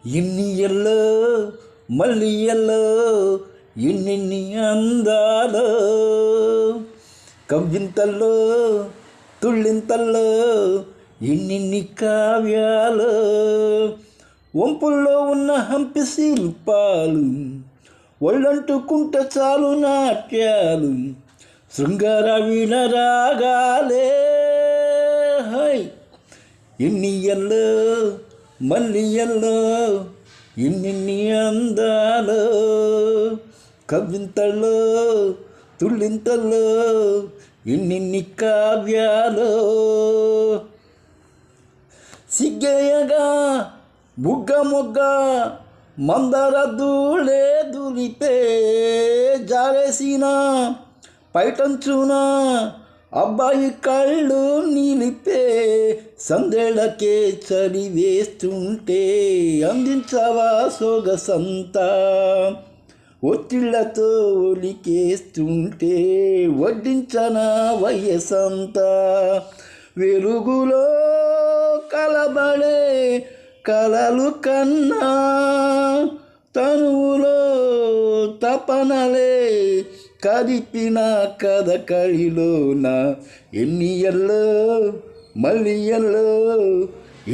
ఎన్ని ఎల్లో మళ్ళీ ఎల్లో ఎన్నెన్ని అందాలో కవ్వింతల్లో తుళ్ళింతల్లో ఎన్నెన్ని కావ్యాలు వంపుల్లో ఉన్న హంపి శిల్పాలు ఒళ్ళంటుకుంటే చాలు నాట్యాలు శృంగార వీణ రాగాలే హై ఎన్ని ఎల్లో మళ్ళీ ఎల్లో ఎన్నెన్ని అందాలో కవ్వింతల్లో తుళ్ళింతల్లో ఎన్నెన్ని కావ్యాలు సిగ్గేయగా బుగ్గ మొగ్గ మందర దూళే దులిపే జారేసిన పైటంచున అబ్బాయి కళ్ళు నిలిపే సందేళ్ళకే చలి వేస్తుంటే అందించవా సొగసంతా ఒత్తిళ్లతో ఒలికేస్తుంటే వడ్డించనా వయసంతా వెలుగులో కలబడే కలలు కన్నా తనువులో తపనలే కదిపిన కథకళిలోన ఎన్ని ఎల్లో మళ్ళీ ఎల్లో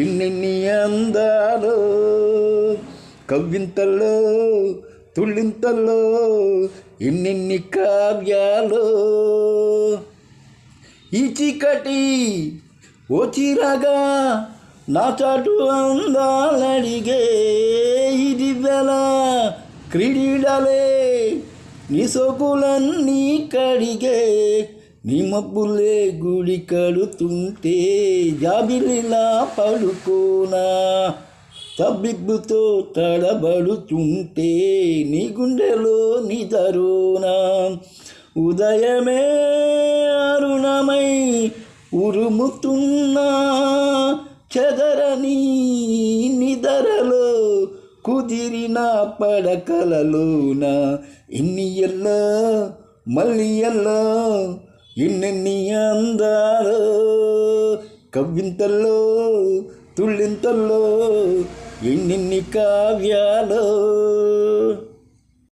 ఎన్నెన్ని అందాలో కవ్వింతల్లో తుళ్ళింతల్లో ఎన్నెన్ని కావ్యాలు ఈ చీకటి ఓ చీరగా నా చాటు అందాలడిగే ఇది వేళ క్రీడలే నీ సోకులన్నీ కడిగే నీ మబ్బులే గుడి కడుతుంటే జాబిలిలా పడుకోనా తబ్బిబ్బుతో తడబడుతుంటే నీ గుండెలో నిదరోనా ఉదయమే అరుణమై ఉరుముతున్నా చెదరని నిదరలో కుదిరిన పడకలలోన ఎన్ని ఎల్లో మళ్ళీ ఎల్లో ఎన్నెన్ని అందాలో కవ్వింతల్లో తుళ్ళింతల్లో ఎన్నెన్ని కావ్యాలు